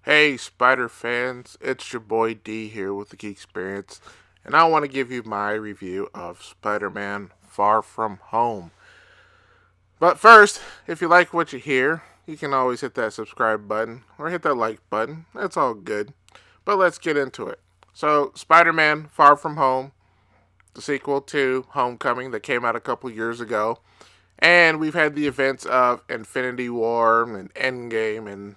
Hey, Spider fans, it's your boy D here with the Geek Experience, and I want to give you my review of Spider Man Far From Home. But first, if you like what you hear, you can always hit that subscribe button or hit that like button. That's all good. But let's get into it. So, Spider Man Far From Home, the sequel to Homecoming that came out a couple years ago, and we've had the events of Infinity War and Endgame, and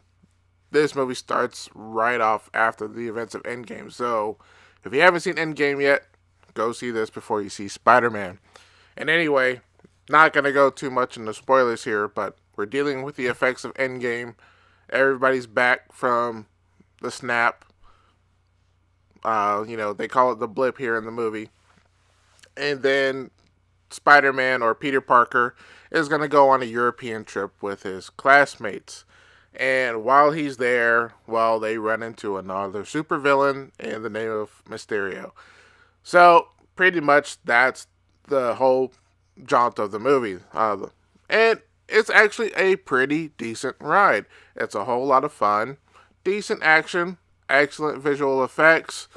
this movie starts right off after the events of Endgame. So, if you haven't seen Endgame yet, go see this before you see Spider Man. And anyway, not going to go too much into spoilers here, but we're dealing with the effects of Endgame. Everybody's back from the snap. They call it the blip here in the movie. And then Spider Man or Peter Parker is going to go on a European trip with his classmates. And while he's there, they run into another supervillain in the name of Mysterio. So, pretty much that's the whole jaunt of the movie. And it's actually a pretty decent ride. It's a whole lot of fun, decent action, excellent visual effects,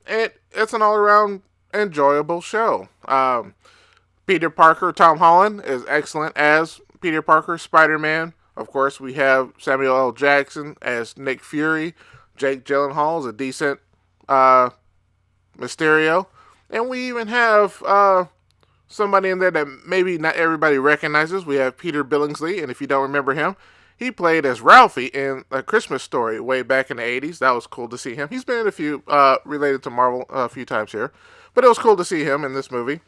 and it's an all around enjoyable show. Peter Parker, Tom Holland, is excellent as Peter Parker, Spider Man. Of course, we have Samuel L. Jackson as Nick Fury. Jake Gyllenhaal is a decent uh, Mysterio. And we even have somebody in there that maybe not everybody recognizes. We have Peter Billingsley, and if you don't remember him, he played as Ralphie in A Christmas Story way back in the 80s. That was cool to see him. He's been in a few related to Marvel a few times here, but it was cool to see him in this movie.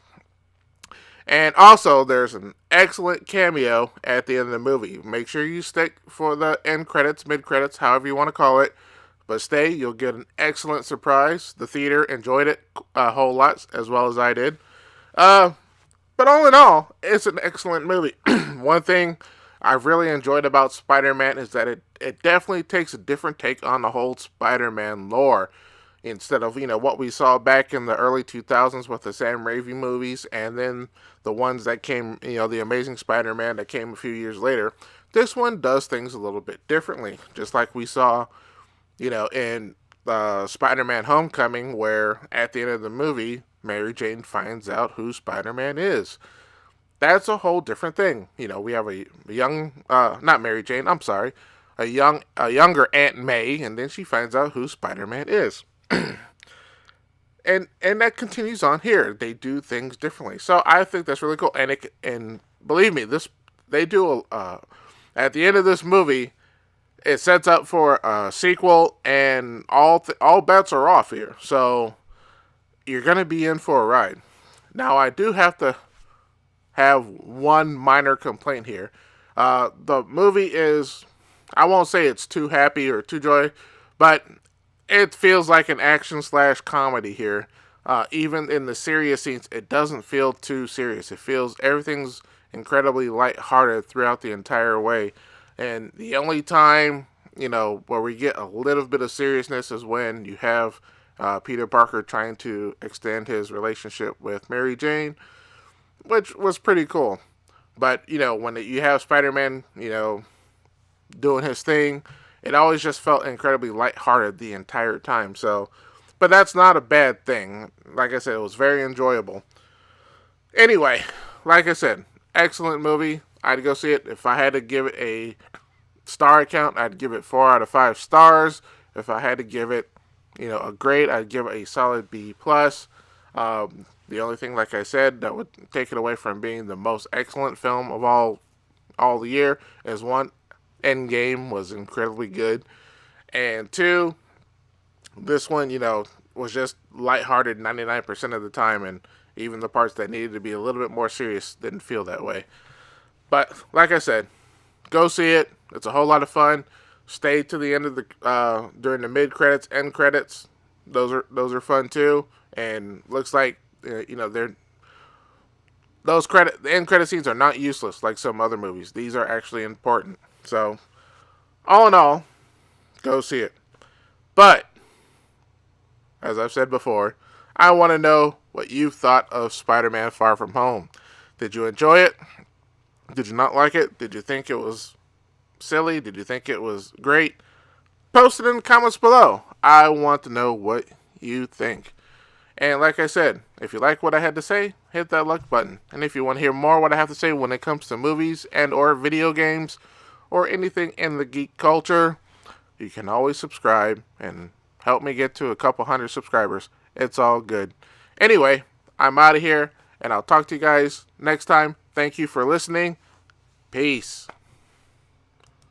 And also, there's an excellent cameo at the end of the movie. Make sure you stick for the end credits, mid credits, however you want to call it. But stay, you'll get an excellent surprise. The theater enjoyed it a whole lot, as well as I did. Uh, but all in all, it's an excellent movie. One thing I've really enjoyed about Spider Man is that it definitely takes a different take on the whole Spider Man lore instead of what we saw back in the early 2000s with the Sam Raimi movies, and then the ones that came, the Amazing Spider-Man that came a few years later. This one does things a little bit differently, just like we saw in Spider-Man Homecoming, where at the end of the movie Mary Jane finds out who Spider-Man is. That's a whole different thing. We have a young, not Mary Jane, I'm sorry, a younger Aunt May, and then she finds out who Spider-Man is. And that continues on here. They do things differently, so I think that's really cool. And believe me, this they do. At the end of this movie, it sets up for a sequel, and all bets are off here. So you're gonna be in for a ride. Now I do have to have one minor complaint here. The movie is, I won't say it's too happy or too joy, but it feels like an action slash comedy here. Even in the serious scenes, it doesn't feel too serious. It feels everything's incredibly lighthearted throughout the entire way. And the only time, where we get a little bit of seriousness is when you have Peter Parker trying to extend his relationship with Mary Jane, which was pretty cool. But, when you have Spider Man, doing his thing, it always just felt incredibly lighthearted the entire time. So, but that's not a bad thing. Like I said, it was very enjoyable. Anyway, like I said, excellent movie. I'd go see it. If I had to give it a star count, I'd give it 4 out of 5 stars. If I had to give it, a grade, I'd give it a solid B plus. The only thing, like I said, that would take it away from being the most excellent film of all the year is one, Endgame was incredibly good, and two, this one, was just lighthearted 99% of the time, and even the parts that needed to be a little bit more serious didn't feel that way. But like I said, go see it. It's a whole lot of fun. Stay to the end of the during the mid credits, end credits. Those are fun too, and looks like they're the end credit scenes are not useless like some other movies. These are actually important. So all in all, go see it. But as I've said before, I want to know what you thought of Spider-Man Far From Home. Did you enjoy it? Did you not like it? Did you think it was silly? Did you think it was great? Post it in the comments below. I want to know what you think. And like I said, if you like what I had to say, hit that like button. And if you want to hear more what I have to say when it comes to movies and or video games or anything in the geek culture, you can always subscribe and help me get to a couple hundred subscribers. It's all good. Anyway, I'm out of here, and I'll talk to you guys next time. Thank you for listening. Peace.